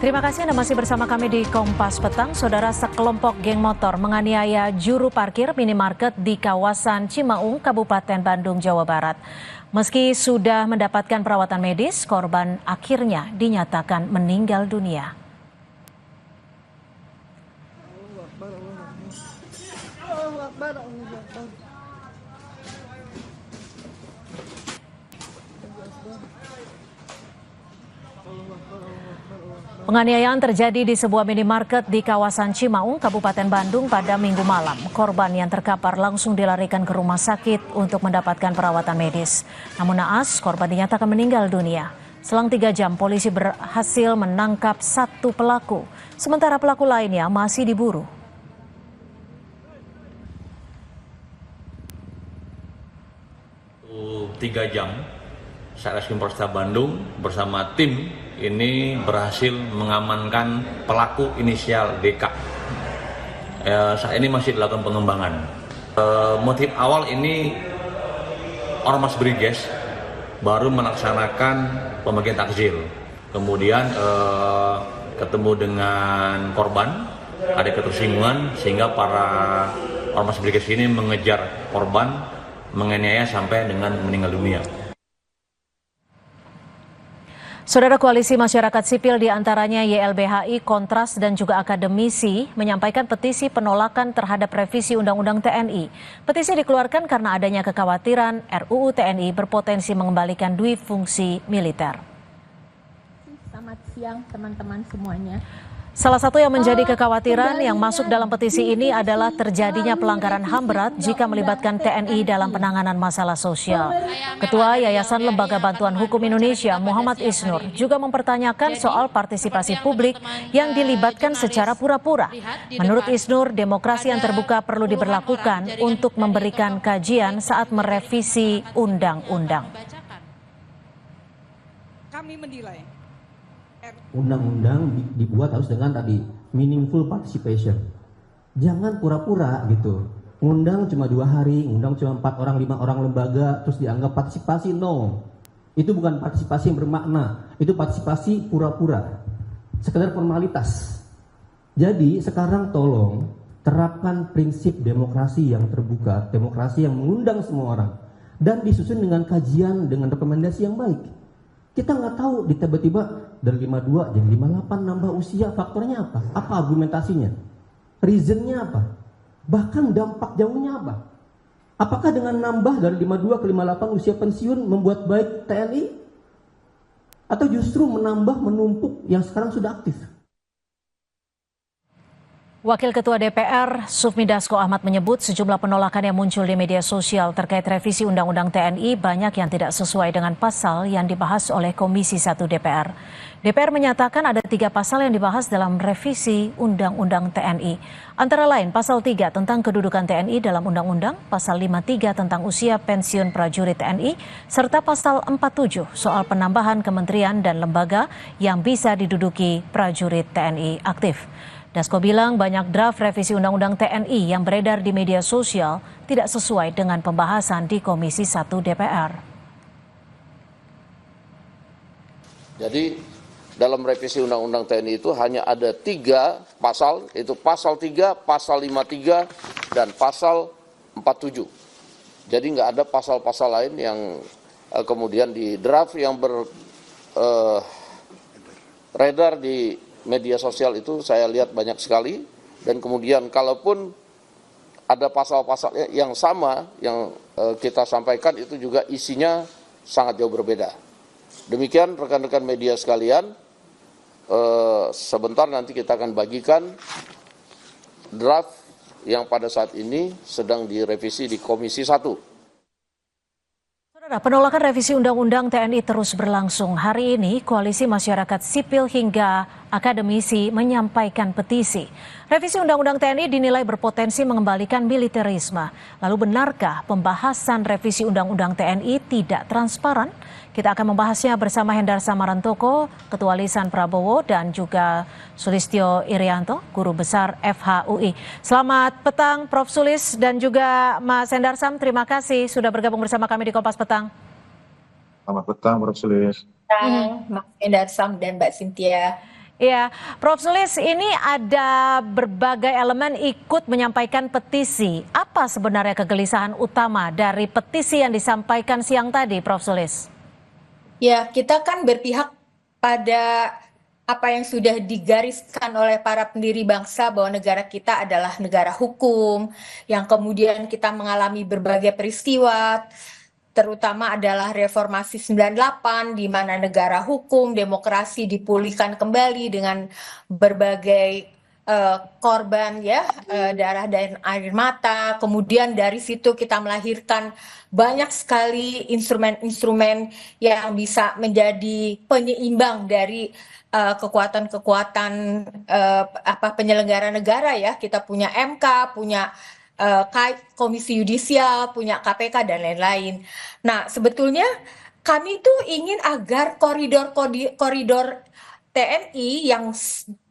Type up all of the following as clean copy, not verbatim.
Terima kasih Anda masih bersama kami di Kompas Petang. Saudara, sekelompok geng motor menganiaya juru parkir minimarket di kawasan Cimaung, Kabupaten Bandung, Jawa Barat. Meski sudah mendapatkan perawatan medis, korban akhirnya dinyatakan meninggal dunia. Penganiayaan terjadi di sebuah minimarket di kawasan Cimaung, Kabupaten Bandung pada Minggu malam. Korban yang terkapar langsung dilarikan ke rumah sakit untuk mendapatkan perawatan medis. Namun naas, korban dinyatakan meninggal dunia. Selang 3 jam, polisi berhasil menangkap 1 pelaku. Sementara pelaku lainnya masih diburu. Tiga jam, Satreskrim Polresta Bandung bersama tim ini berhasil mengamankan pelaku inisial DK. Saat ini masih dilakukan pengembangan. Motif awal ini ormas Briges baru melaksanakan pembagian takjil. Kemudian ketemu dengan korban, ada ketersinggungan sehingga para ormas Briges ini mengejar korban, menganiaya sampai dengan meninggal dunia. Saudara, Koalisi Masyarakat Sipil diantaranya YLBHI, Kontras, dan juga akademisi menyampaikan petisi penolakan terhadap revisi Undang-Undang TNI. Petisi dikeluarkan karena adanya kekhawatiran RUU TNI berpotensi mengembalikan dui fungsi militer. Selamat siang teman-teman semuanya. Salah satu yang menjadi kekhawatiran yang masuk dalam petisi ini adalah terjadinya pelanggaran HAM berat jika melibatkan TNI dalam penanganan masalah sosial. Ketua Yayasan Lembaga Bantuan Hukum Indonesia, Muhammad Isnur, juga mempertanyakan soal partisipasi publik yang dilibatkan secara pura-pura. Menurut Isnur, demokrasi yang terbuka perlu diberlakukan untuk memberikan kajian saat merevisi undang-undang. Kami menilai undang-undang dibuat harus dengan tadi meaningful participation. Jangan pura-pura gitu. Undang cuma 2 hari, undang cuma 4 orang, 5 orang lembaga, terus dianggap partisipasi. No, itu bukan partisipasi yang bermakna. Itu partisipasi pura-pura, sekedar formalitas. Jadi sekarang tolong terapkan prinsip demokrasi yang terbuka, demokrasi yang mengundang semua orang, dan disusun dengan kajian, dengan rekomendasi yang baik. Kita nggak tahu tiba-tiba dari 52 jadi 58 nambah usia, faktornya apa? Apa argumentasinya? Reasonnya apa? Bahkan dampak jauhnya apa? Apakah dengan nambah dari 52 ke 58 usia pensiun membuat baik TNI? Atau justru menambah menumpuk yang sekarang sudah aktif? Wakil Ketua DPR, Sufmi Dasko Ahmad menyebut sejumlah penolakan yang muncul di media sosial terkait revisi Undang-Undang TNI banyak yang tidak sesuai dengan pasal yang dibahas oleh Komisi 1 DPR. DPR menyatakan ada 3 pasal yang dibahas dalam revisi Undang-Undang TNI. Antara lain pasal 3 tentang kedudukan TNI dalam Undang-Undang, pasal 53 tentang usia pensiun prajurit TNI, serta pasal 47 soal penambahan kementerian dan lembaga yang bisa diduduki prajurit TNI aktif. Dasko bilang banyak draft revisi Undang-Undang TNI yang beredar di media sosial tidak sesuai dengan pembahasan di Komisi 1 DPR. Jadi dalam revisi Undang-Undang TNI itu hanya ada 3 pasal, yaitu pasal 3, pasal 53, dan pasal 47. Jadi nggak ada pasal-pasal lain yang kemudian di draft yang beredar di media sosial itu saya lihat banyak sekali, dan kemudian kalaupun ada pasal-pasal yang sama yang kita sampaikan itu juga isinya sangat jauh berbeda. Demikian rekan-rekan media sekalian, sebentar nanti kita akan bagikan draft yang pada saat ini sedang direvisi di Komisi 1. Penolakan revisi Undang-Undang TNI terus berlangsung. Hari ini Koalisi Masyarakat Sipil hingga akademisi menyampaikan petisi. Revisi Undang-Undang TNI dinilai berpotensi mengembalikan militerisme. Lalu benarkah pembahasan revisi Undang-Undang TNI tidak transparan? Kita akan membahasnya bersama Hendar Samarantoko, Ketua Lisan Prabowo, dan juga Sulistyo Irianto, Guru Besar FHUI. Selamat petang Prof. Sulis dan juga Mas Hendar Sam, terima kasih sudah bergabung bersama kami di Kompas Petang. Selamat petang Prof. Sulis. Mas Hendar Sam dan Mbak Cynthia. Ya, Prof. Sulis, ini ada berbagai elemen ikut menyampaikan petisi. Apa sebenarnya kegelisahan utama dari petisi yang disampaikan siang tadi, Prof. Sulis? Ya, kita kan berpihak pada apa yang sudah digariskan oleh para pendiri bangsa bahwa negara kita adalah negara hukum, yang kemudian kita mengalami berbagai peristiwa, terutama adalah reformasi 98 di mana negara hukum, demokrasi dipulihkan kembali dengan berbagai korban ya, darah dan air mata. Kemudian dari situ kita melahirkan banyak sekali instrumen-instrumen yang bisa menjadi penyeimbang dari kekuatan-kekuatan penyelenggara negara ya. Kita punya MK, punya Komisi Yudisial, punya KPK dan lain-lain. Nah, sebetulnya kami tuh ingin agar koridor TNI yang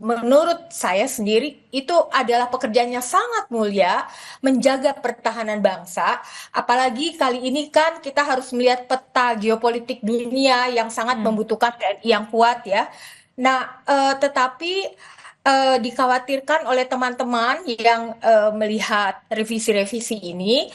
menurut saya sendiri itu adalah pekerjaannya sangat mulia menjaga pertahanan bangsa, apalagi kali ini kan kita harus melihat peta geopolitik dunia yang sangat membutuhkan TNI yang kuat ya. Nah, tetapi dikhawatirkan oleh teman-teman yang melihat revisi-revisi ini,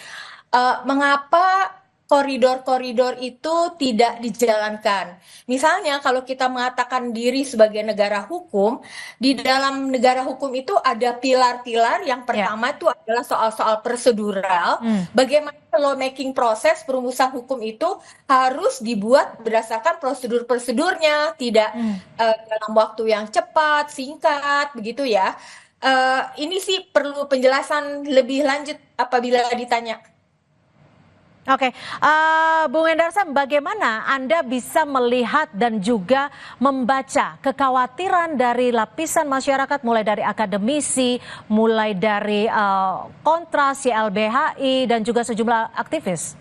mengapa koridor-koridor itu tidak dijalankan. Misalnya kalau kita mengatakan diri sebagai negara hukum, di dalam negara hukum itu ada pilar-pilar. Yang pertama itu adalah soal-soal prosedural. Bagaimana lawmaking proses perumusan hukum itu harus dibuat berdasarkan prosedur-prosedurnya, tidak dalam waktu yang cepat, singkat, begitu ya. Ini sih perlu penjelasan lebih lanjut apabila ditanya. Oke, Bung Hendarsam, bagaimana Anda bisa melihat dan juga membaca kekhawatiran dari lapisan masyarakat, mulai dari akademisi, mulai dari Kontras, YLBHI, dan juga sejumlah aktivis?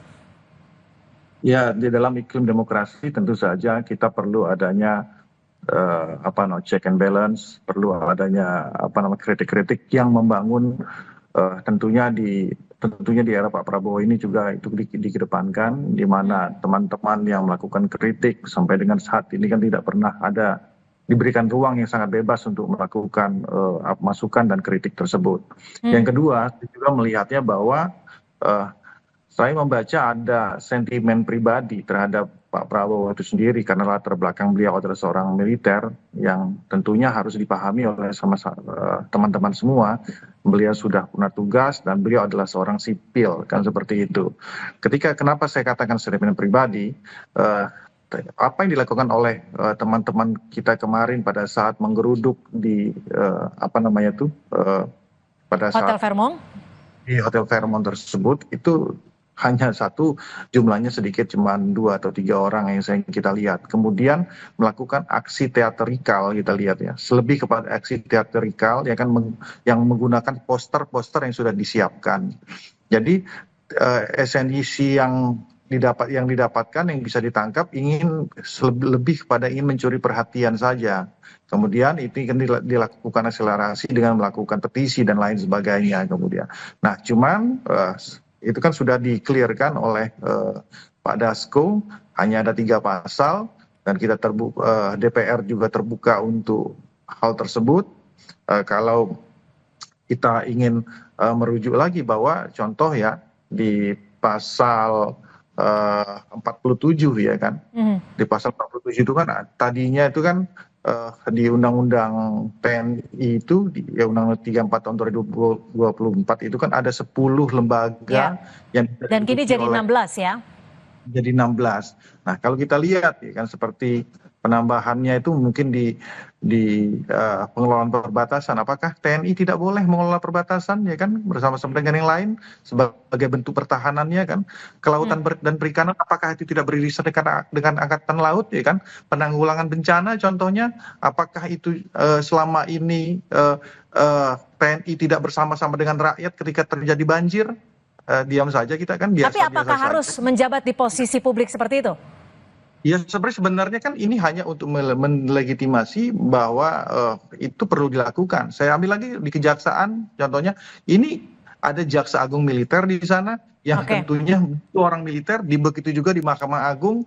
Ya, di dalam iklim demokrasi tentu saja kita perlu adanya check and balance, perlu adanya kritik-kritik yang membangun, tentunya di era Pak Prabowo ini juga itu dikedepankan, di mana teman-teman yang melakukan kritik sampai dengan saat ini kan tidak pernah ada diberikan ruang yang sangat bebas untuk melakukan masukan dan kritik tersebut. Yang kedua, saya juga melihatnya bahwa saya membaca ada sentimen pribadi terhadap Pak Prabowo itu sendiri karena latar belakang beliau adalah seorang militer yang tentunya harus dipahami oleh teman-teman semua. Beliau sudah pernah tugas dan beliau adalah seorang sipil, kan seperti itu. Kenapa saya katakan sentimen pribadi, apa yang dilakukan oleh teman-teman kita kemarin pada saat menggeruduk di pada saat Hotel Fairmont? Di Hotel Fairmont tersebut itu hanya satu, jumlahnya sedikit, cuma 2 atau 3 orang yang kita lihat. Kemudian melakukan aksi teatrikal, kita lihat ya, lebih kepada aksi teatrikal ya kan, yang menggunakan poster-poster yang sudah disiapkan. Jadi esensi yang didapatkan, yang bisa ditangkap, ingin lebih kepada ingin mencuri perhatian saja. Kemudian itu kan dilakukan akselerasi dengan melakukan petisi dan lain sebagainya kemudian. Nah, cuman itu kan sudah di-clearkan oleh Pak Dasko, hanya ada 3 pasal dan kita DPR juga terbuka untuk hal tersebut. Kalau kita ingin merujuk lagi bahwa contoh ya di pasal 47 ya kan, di pasal 47 itu kan tadinya itu kan di Undang-Undang TNI itu, Undang-Undang 34 tahun 2024 itu kan ada 10 lembaga yang dan kini jadi 16 ya? Jadi 16. Nah, kalau kita lihat ya kan, seperti penambahannya itu mungkin di pengelolaan perbatasan. Apakah TNI tidak boleh mengelola perbatasan ya kan bersama-sama dengan yang lain sebagai bentuk pertahanannya kan? Kelautan dan perikanan, apakah itu tidak beririsan dengan angkatan laut ya kan? Penanggulangan bencana contohnya, apakah itu selama ini TNI tidak bersama-sama dengan rakyat ketika terjadi banjir? Diam saja kita kan, biasa. Tapi apakah harus menjabat di posisi publik seperti itu? Ya, sebenarnya kan ini hanya untuk melegitimasi bahwa itu perlu dilakukan. Saya ambil lagi di kejaksaan, contohnya ini ada jaksa agung militer di sana yang tentunya itu orang militer, begitu juga di Mahkamah Agung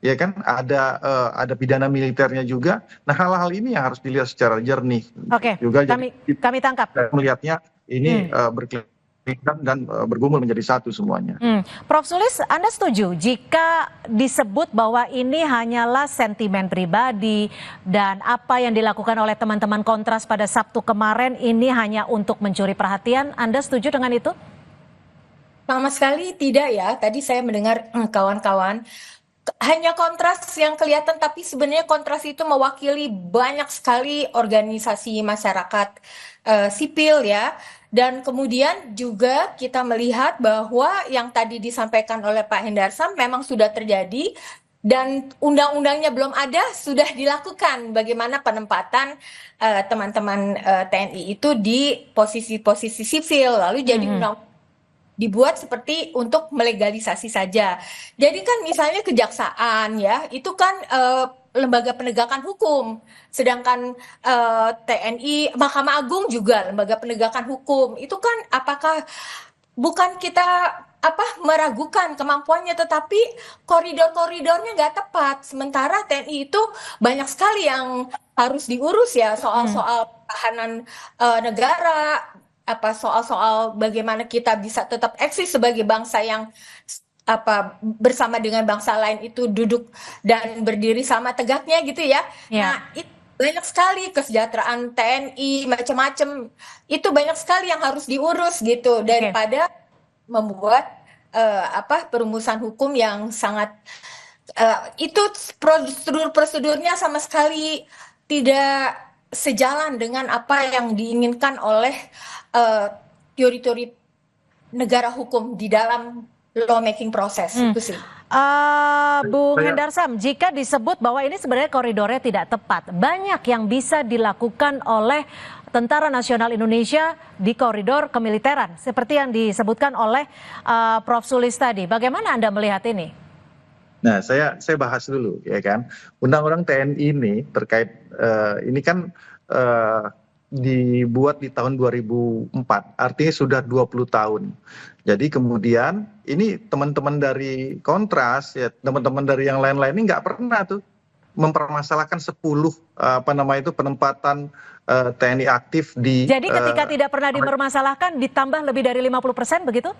ya kan ada pidana militernya juga. Nah, hal-hal ini yang harus dilihat secara jernih. Oke, Juga kami tangkap. melihatnya ini berkelingkan dan bergumul menjadi satu semuanya. Prof. Sulis, Anda setuju jika disebut bahwa ini hanyalah sentimen pribadi dan apa yang dilakukan oleh teman-teman Kontras pada Sabtu kemarin ini hanya untuk mencuri perhatian? Anda setuju dengan itu? Sama sekali tidak ya. Tadi saya mendengar kawan-kawan hanya Kontras yang kelihatan, tapi sebenarnya Kontras itu mewakili banyak sekali organisasi masyarakat sipil ya. Dan kemudian juga kita melihat bahwa yang tadi disampaikan oleh Pak Hendarsam memang sudah terjadi dan undang-undangnya belum ada, sudah dilakukan bagaimana penempatan teman-teman TNI itu di posisi-posisi sipil, lalu jadi undang dibuat seperti untuk melegalisasi saja. Jadi kan misalnya kejaksaan ya, itu kan lembaga penegakan hukum. Sedangkan TNI, Mahkamah Agung juga lembaga penegakan hukum. Itu kan apakah bukan kita meragukan kemampuannya, tetapi koridor-koridornya nggak tepat. Sementara TNI itu banyak sekali yang harus diurus ya, soal-soal pertahanan negara, soal-soal bagaimana kita bisa tetap eksis sebagai bangsa yang bersama dengan bangsa lain itu duduk dan berdiri sama tegaknya gitu ya. Nah, itu banyak sekali kesejahteraan TNI macam-macam. Itu banyak sekali yang harus diurus gitu daripada membuat perumusan hukum yang sangat itu prosedurnya sama sekali tidak sejalan dengan apa yang diinginkan oleh teori-teori negara hukum di dalam lawmaking proses. Itu sih. Bung Hendarsam, jika disebut bahwa ini sebenarnya koridornya tidak tepat, banyak yang bisa dilakukan oleh Tentara Nasional Indonesia di koridor kemiliteran, seperti yang disebutkan oleh Prof. Sulis tadi. Bagaimana Anda melihat ini? Nah, saya bahas dulu ya kan. Undang-undang TNI ini terkait ini kan dibuat di tahun 2004, artinya sudah 20 tahun. Jadi kemudian ini teman-teman dari Kontras ya, teman-teman dari yang lain-lain ini nggak pernah tuh mempermasalahkan 10 penempatan TNI aktif di. Jadi ketika tidak pernah dipermasalahkan ditambah lebih dari 50% begitu?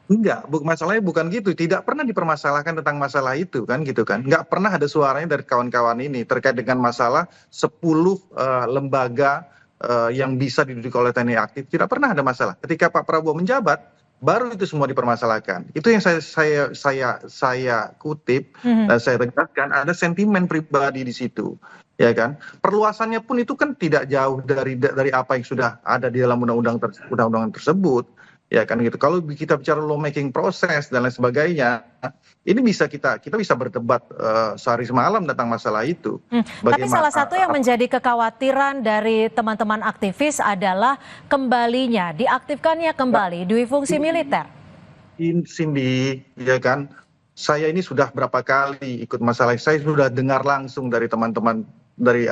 Enggak, masalahnya bukan gitu. Tidak pernah dipermasalahkan tentang masalah itu kan gitu kan. Enggak pernah ada suaranya dari kawan-kawan ini terkait dengan masalah 10 lembaga yang bisa diduduki oleh TNI aktif. Tidak pernah ada masalah. Ketika Pak Prabowo menjabat, baru itu semua dipermasalahkan. Itu yang saya kutip dan saya tegaskan, ada sentimen pribadi di situ. Ya kan, perluasannya pun itu kan tidak jauh dari apa yang sudah ada di dalam undang-undang tersebut. Ya kan gitu. Kalau kita bicara lawmaking proses dan lain sebagainya, ini bisa kita bisa berdebat sehari semalam tentang masalah itu. Tapi salah satu yang menjadi kekhawatiran dari teman-teman aktivis adalah diaktifkannya kembali dui fungsi militer. Cindy, ya kan, saya ini sudah berapa kali ikut masalah, saya sudah dengar langsung dari teman-teman dari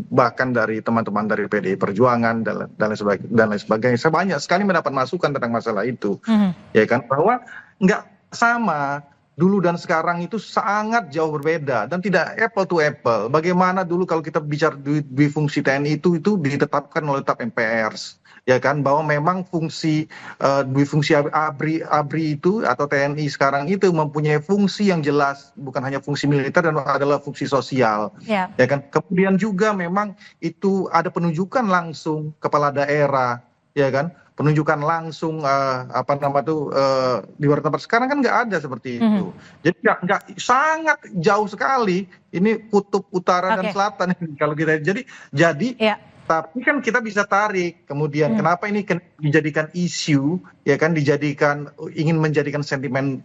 bahkan dari teman-teman dari PDI Perjuangan dan lain sebagainya. Saya banyak sekali mendapat masukan tentang masalah itu, ya kan, bahwa nggak sama dulu dan sekarang itu sangat jauh berbeda dan tidak apple to apple. Bagaimana dulu kalau kita bicara dui fungsi TNI itu ditetapkan oleh TAP MPR, ya kan, bahwa memang fungsi dui fungsi ABRI itu atau TNI sekarang itu mempunyai fungsi yang jelas, bukan hanya fungsi militer dan adalah fungsi sosial, ya kan. Kemudian juga memang itu ada penunjukan langsung kepala daerah, ya kan, penunjukan langsung di luar tempat. Sekarang kan nggak ada seperti itu. Jadi nggak sangat jauh sekali. Ini kutub utara dan selatan kalau kita jadi. Tapi kan kita bisa tarik kemudian kenapa ini dijadikan isu, ya kan, ingin menjadikan sentimen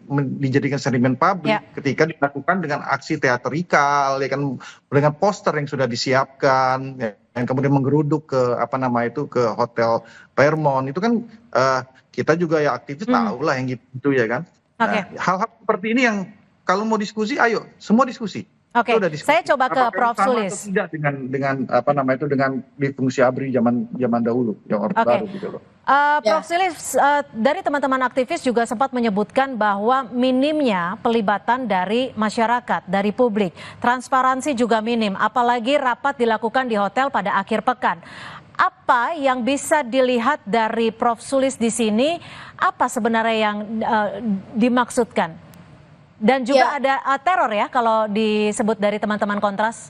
publik ketika dilakukan dengan aksi teatrikal, ya kan, dengan poster yang sudah disiapkan, ya, yang kemudian menggeruduk ke ke Hotel Fairmont itu kan kita juga ya aktivis tahu lah yang gitu ya kan. Nah, hal-hal seperti ini yang kalau mau diskusi, ayo semua diskusi. Oke, Itu udah diskusi. saya coba ke Apakah Prof. sama Sulis. atau tidak dengan apa namanya itu dengan di fungsi ABRI zaman dahulu yang Orde Oke. Baru gitu loh. Prof. Sulis, dari teman-teman aktivis juga sempat menyebutkan bahwa minimnya pelibatan dari masyarakat, dari publik. Transparansi juga minim, apalagi rapat dilakukan di hotel pada akhir pekan. Apa yang bisa dilihat dari Prof. Sulis di sini? Apa sebenarnya yang dimaksudkan? Dan juga ada teror ya kalau disebut dari teman-teman Kontras?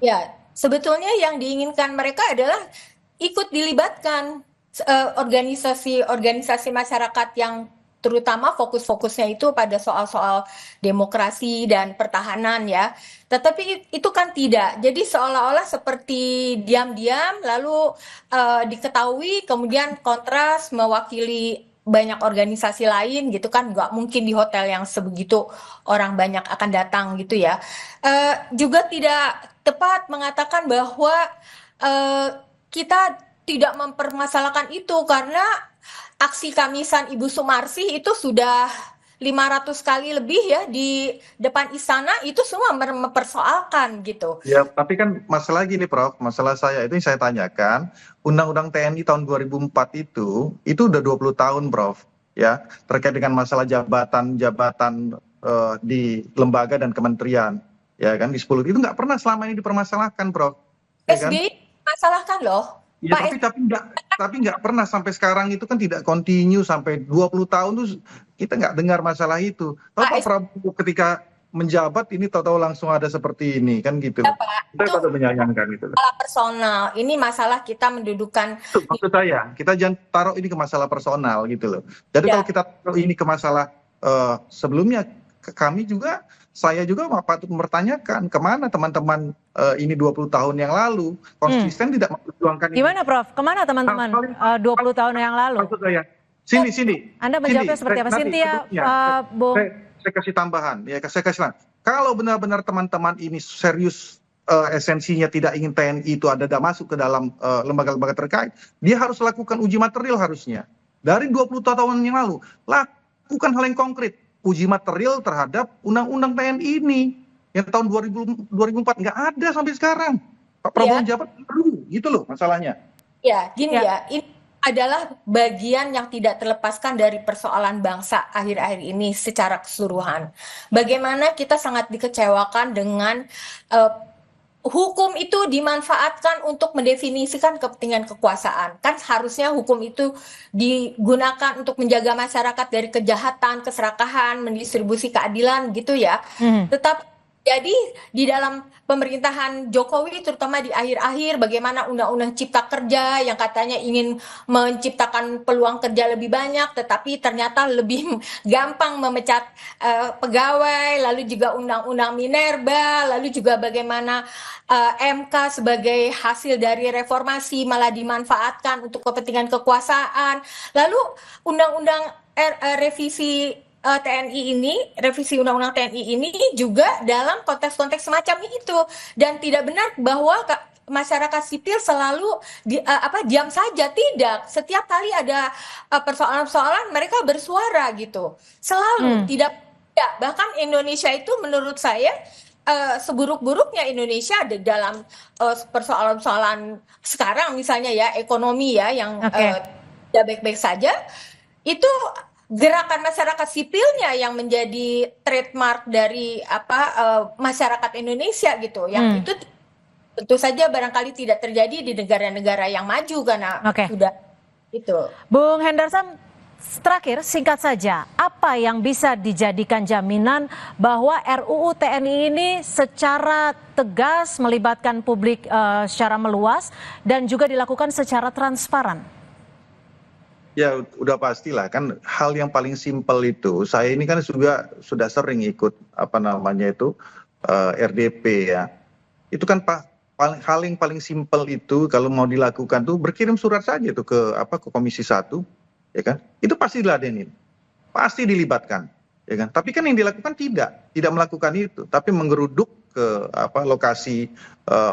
Ya, sebetulnya yang diinginkan mereka adalah ikut dilibatkan organisasi-organisasi masyarakat yang terutama fokus-fokusnya itu pada soal-soal demokrasi dan pertahanan ya. Tetapi itu kan tidak. Jadi seolah-olah seperti diam-diam lalu diketahui kemudian Kontras mewakili banyak organisasi lain gitu kan, nggak mungkin di hotel yang sebegitu orang banyak akan datang gitu ya. Juga tidak tepat mengatakan bahwa kita tidak mempermasalahkan itu karena aksi Kamisan Ibu Sumarsi itu sudah 500 kali lebih ya di depan istana, itu semua mempersoalkan gitu. Ya, tapi kan masalah gini Prof, masalah saya itu yang saya tanyakan, Undang-Undang TNI tahun 2004 itu udah 20 tahun Prof, ya, terkait dengan masalah jabatan-jabatan di lembaga dan kementerian, ya kan, di 10 itu nggak pernah selama ini dipermasalahkan Prof. Ya kan? SBY masalahkan loh. Ya, Pak tapi nggak pernah sampai sekarang itu kan tidak continue sampai 20 tahun tuh kita nggak dengar masalah itu. Tahu Pak Prabowo ketika menjabat ini tahu-tahu langsung ada seperti ini kan gitu. Kita pada menyayangkan itu. Masalah personal, ini masalah kita mendudukan. Maksud saya, kita jangan taruh ini ke masalah personal gitu loh. Jadi kalau kita taruh ini ke masalah sebelumnya, kami juga, saya juga patut mempertanyakan kemana teman-teman ini 20 tahun yang lalu konsisten tidak memperjuangkan ini. Gimana Prof? Kemana teman-teman 20 tahun yang lalu? Maksud saya, sini. Anda menjawabnya seperti apa? Cynthia, Bung? Saya kasih tambahan, ya saya kasih tambahan. Kalau benar-benar teman-teman ini serius esensinya tidak ingin TNI itu ada masuk ke dalam lembaga-lembaga terkait, dia harus lakukan uji material harusnya. Dari 20 tahun yang lalu, lakukan hal yang konkret. Uji material terhadap undang-undang TNI ini yang tahun 2004 nggak ada sampai sekarang. Pak Prabowo menjabat baru, gitu loh masalahnya. Ya, gini ya, ini adalah bagian yang tidak terlepaskan dari persoalan bangsa akhir-akhir ini secara keseluruhan. Bagaimana kita sangat dikecewakan dengan hukum itu dimanfaatkan untuk mendefinisikan kepentingan kekuasaan. Kan harusnya hukum itu digunakan untuk menjaga masyarakat dari kejahatan, keserakahan, mendistribusi keadilan gitu ya. Tetapi jadi di dalam pemerintahan Jokowi terutama di akhir-akhir bagaimana undang-undang cipta kerja yang katanya ingin menciptakan peluang kerja lebih banyak tetapi ternyata lebih gampang memecat pegawai, lalu juga undang-undang Minerba, lalu juga bagaimana MK sebagai hasil dari reformasi malah dimanfaatkan untuk kepentingan kekuasaan, lalu undang-undang revisi TNI ini, revisi undang-undang TNI ini juga dalam konteks-konteks semacam itu, dan tidak benar bahwa masyarakat sipil selalu diam saja. Tidak, setiap kali ada persoalan-persoalan mereka bersuara gitu, selalu tidak. Bahkan Indonesia itu menurut saya seburuk-buruknya Indonesia ada dalam persoalan-persoalan sekarang misalnya ya ekonomi ya yang tidak baik-baik saja, itu gerakan masyarakat sipilnya yang menjadi trademark dari masyarakat Indonesia gitu, yang itu tentu saja barangkali tidak terjadi di negara-negara yang maju karena sudah itu. Bung Henderson, terakhir singkat saja, apa yang bisa dijadikan jaminan bahwa RUU TNI ini secara tegas melibatkan publik secara meluas dan juga dilakukan secara transparan? Ya udah pastilah kan, hal yang paling simpel itu, saya ini kan juga sudah sering ikut RDP ya, itu kan hal yang paling simpel itu kalau mau dilakukan tuh berkirim surat saja tuh ke Komisi 1, ya kan, itu pasti diladenin, pasti dilibatkan, ya kan. Tapi kan yang dilakukan tidak melakukan itu, tapi menggeruduk ke lokasi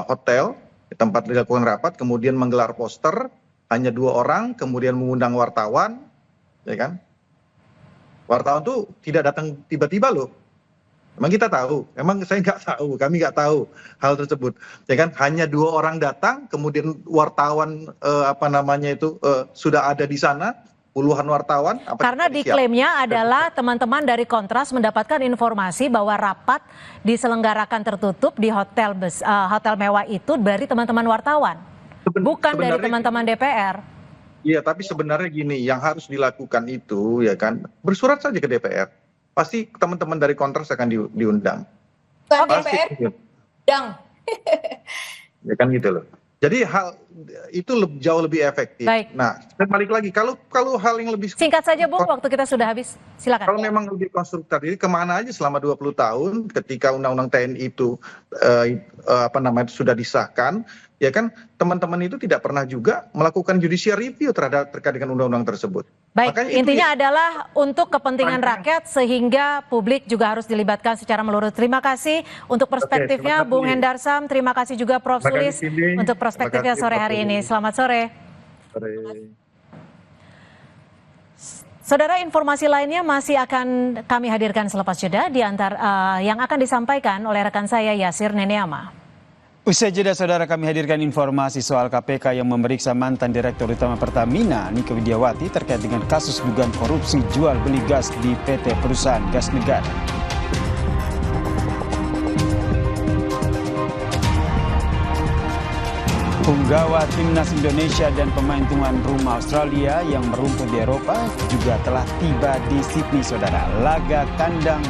hotel tempat dilakukan rapat, kemudian menggelar poster hanya 2 orang, kemudian mengundang wartawan, ya kan. Wartawan tuh tidak datang tiba-tiba loh. Emang kita tahu? Emang saya nggak tahu, kami nggak tahu hal tersebut. Ya kan, hanya 2 orang datang, kemudian wartawan sudah ada di sana, puluhan wartawan. Karena diklaimnya adalah teman-teman dari Kontras mendapatkan informasi bahwa rapat diselenggarakan tertutup di hotel mewah itu dari teman-teman wartawan, bukan dari teman-teman DPR. Iya, tapi sebenarnya gini, yang harus dilakukan itu ya kan, bersurat saja ke DPR. Pasti teman-teman dari Kontras akan diundang. Bukan Pasti DPR, undang. Ya kan gitu loh. Jadi hal itu jauh lebih efektif. Baik. Nah, dan balik lagi, kalau hal yang lebih Singkat saja Bung, waktu kita sudah habis. Silakan. Kalau memang lebih konstruktif, jadi kemana aja selama 20 tahun ketika Undang-Undang TNI itu sudah disahkan, ya kan teman-teman itu tidak pernah juga melakukan judicial review terkait dengan undang-undang tersebut. Baik, Makanya intinya adalah untuk kepentingan rakyat sehingga publik juga harus dilibatkan secara menyeluruh. Terima kasih untuk perspektifnya Bung Hendarsam, terima kasih juga Prof. Sulis untuk perspektifnya sore hari ini. Selamat sore. Saudara, informasi lainnya masih akan kami hadirkan selepas jeda di antara yang akan disampaikan oleh rekan saya Yasir Neneama. Usai jeda, saudara, kami hadirkan informasi soal KPK yang memeriksa mantan Direktur Utama Pertamina, Nike Widiawati, terkait dengan kasus dugaan korupsi jual beli gas di PT Perusahaan Gas Negara. Punggawa Timnas Indonesia dan pemain tuan rumah Australia yang merumput di Eropa juga telah tiba di Sydney, saudara. Laga kandang